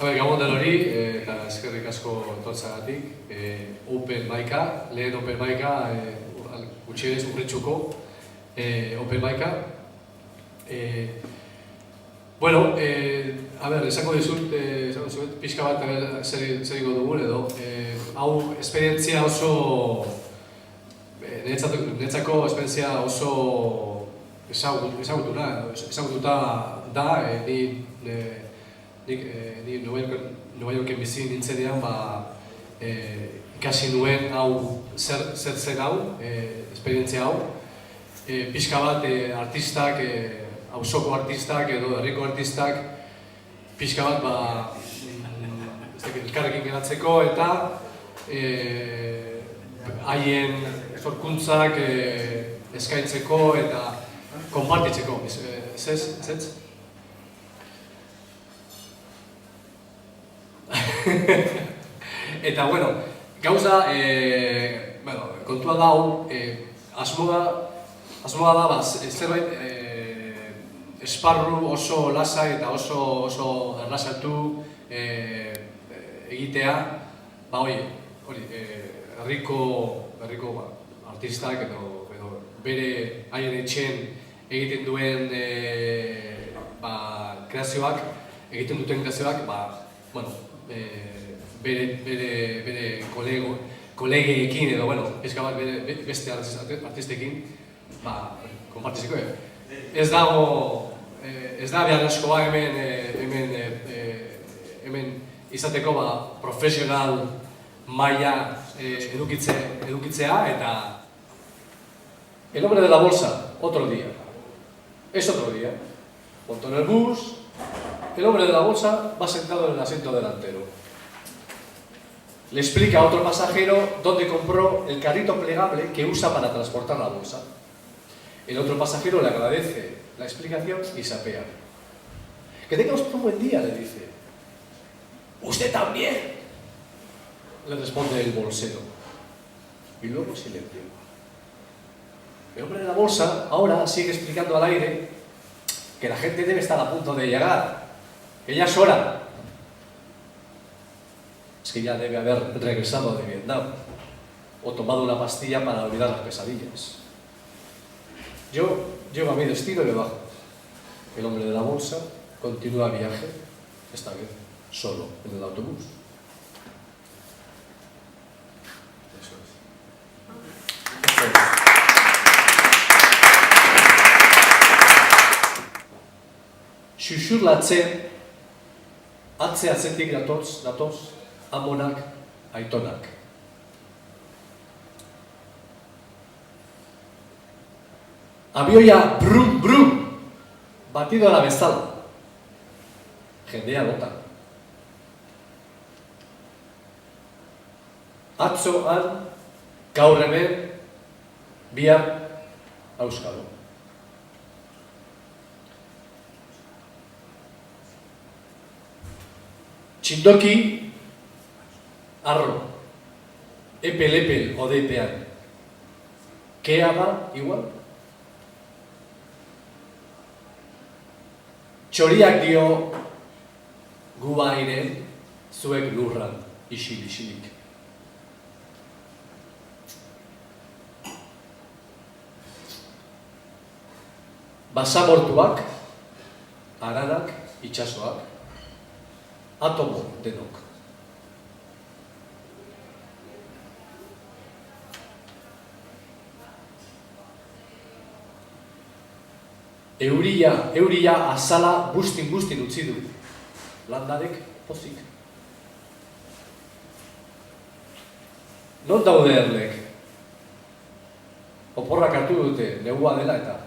Gabon denori, eta eskerrik asko etortzagatik. Open Maika, lehen Open Maika, gutxienez urritxuko Open Maika. Bueno, esango dizut, pixka bat zer ingo dugun edo. Hau, esperientzia oso, niretzako esperientzia oso ezagututa da, ni Nueva Yorken bizi nintzenean ikasi nuen hau zer zen hau, esperientzia hau. Pixka bat artistak, auzoko artistak edo herriko artistak pixka bat elkarrekin geratzeko eta haien sorkuntzak eskaintzeko eta konpartitzeko. Zetz? Eta, bueno, gauza, kontua da hau, asmoa da, zerbait esparru oso lasai eta oso erlasatu egitea, herriko artistak edo bere haien etxen egiten duen kreazioak, bere kolegeekin edo, pizka bat beste artistekin konpartiziko. Ez da beharrezkoa hemen izateko profesional maila edukitzea eta el hombre de la bolsa, otro día. Es otro día. Montó en el bus, el hombre de la bolsa va sentado en el asiento delantero. Le explica a otro pasajero dónde compró el carrito plegable que usa para transportar la bolsa. El otro pasajero le agradece la explicación y se apea. Que tenga usted un buen día, le dice. ¡Usted también!, le responde el bolsero. Y luego silencio. El hombre de la bolsa ahora sigue explicando al aire que la gente debe estar a punto de llegar, que ya es hora. Es que ya debe haber regresado de Vietnam o tomado una pastilla para olvidar las pesadillas. Yo llego a mi destino y me bajo. El hombre de la bolsa continúa viaje, esta vez solo en el autobús. Eso es. Xuxurlatzen, atzetik datoz, amonak, aitonak. Abioia brum, brum, batido a la bezala. Jendea bota. Atzo han, gaur hemen, bihar auskalo. Txindoki, arro, epel odeipean. Kea da, igual? Txoriak dio gu bairen, zuek lurran, isilik. Basamortuak, haranak, itxasoak, atomo denok. Euria azala bustin utzi du. Landarek pozik. Non daude erlek? Oporrak hartu dute, negua dela eta.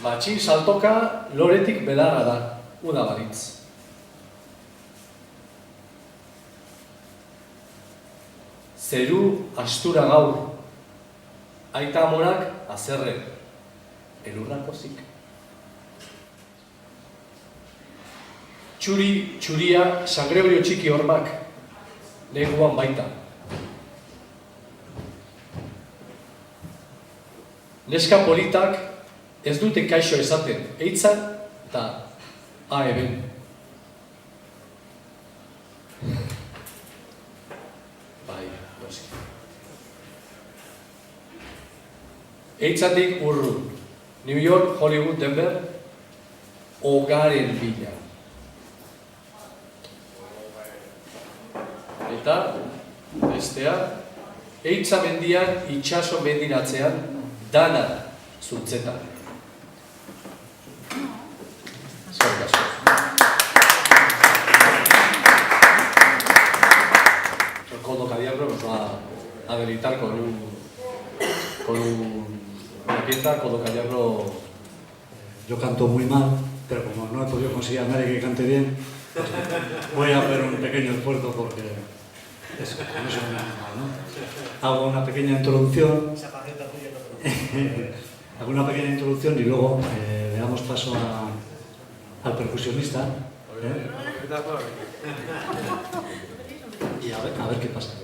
Matxin saltoka loretik belarra da, una balitz. Zeru astura gaur. Aita amonak azerre, elurrak pozik. Txuria, San Gregorio txiki hormak, neguan baita. Neska politak ez dute kaixo esaten, eitzan eta eben. Bai, noski. Eitzatik urrun, New York, Hollywood, Denver, hogaren bila. Eta, bestea, Eitza mendian, itxaso mendiratzean, dana zultzetan. Eskerrik asko. Koldo Cadiarro nos va a deleitar con una pieza. Koldo Cadiarro. Yo canto muy mal, pero como no he podido conseguir a nadie que cante bien, pues voy a hacer un pequeño esfuerzo porque eso, no soy nada mal, ¿no? Hago una pequeña introducción. Hago una pequeña introducción y luego le damos paso al percusionista. Y a ver qué pasa.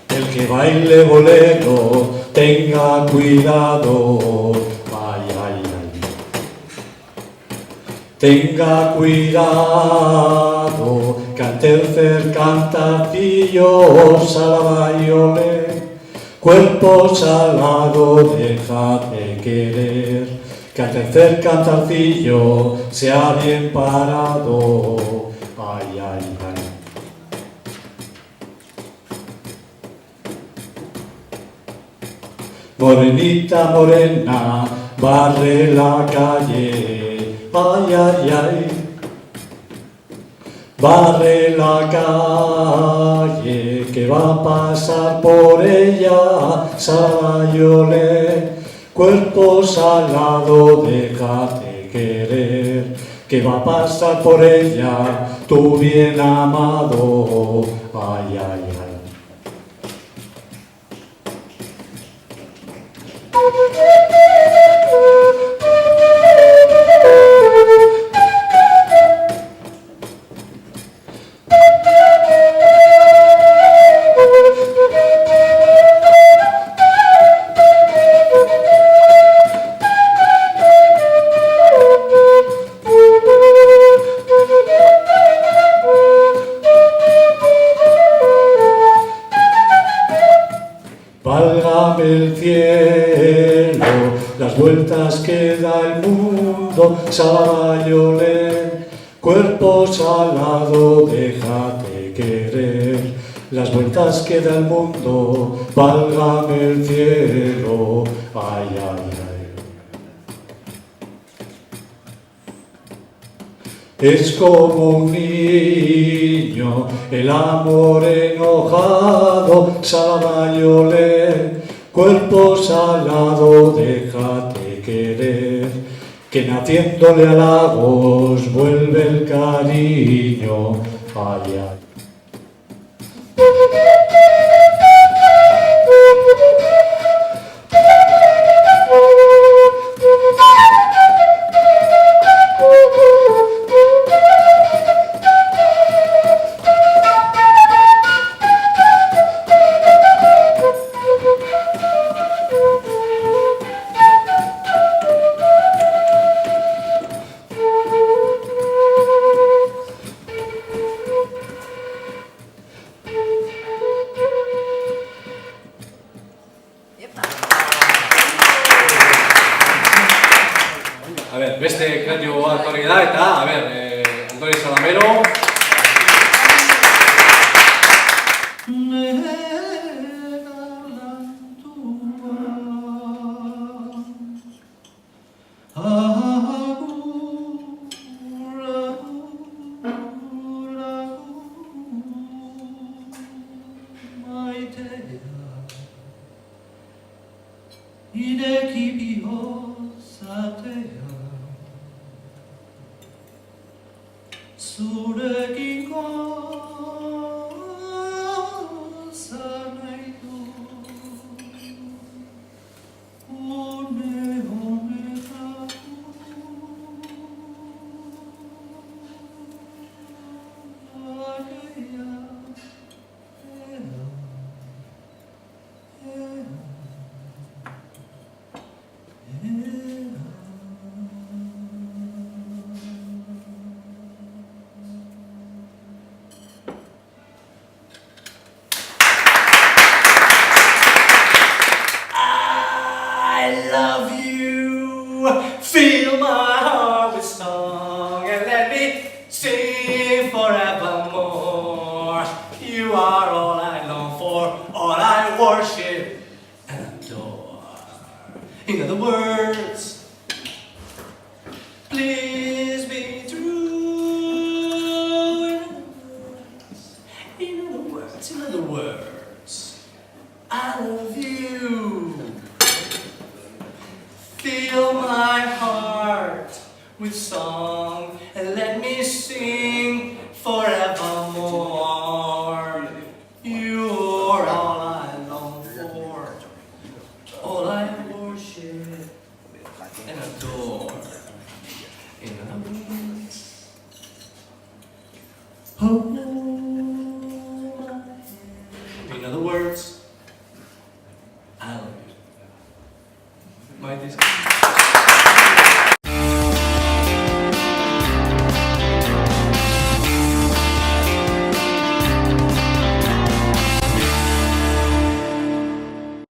El que baile bolero, tenga cuidado, ay, ay, ay. Tenga cuidado, que al tercer cantacillo salabayole, cuerpo salado, déjate querer, que al tercer cantarcillo sea bien parado, ay, ay, ay. Morenita morena, barre la calle, ay, ay, ay. Barre la calle, que va a pasar por ella, Salayole. Cuerpo salado, déjate querer, que va a pasar por ella, tu bien amado, ay, ay, ay. Válgame el cielo, las vueltas que da el mundo, Salayole, cuerpo salado, déjate querer, las vueltas que da el mundo, válgame el cielo, ay, ay, ay. Es como un niño, el amor enojado, Salayole, cuerpo salado, déjate querer, que naciéndole halagos vuelve el cariño, ay, ay. A ver, beste kreatibo bat hori da, eta, a ver, Antoni Salamero. zurekin gauza nahi du une honetako ageia I love you, fill my heart with song and let me sing forevermore. You are all I long for, all I worship.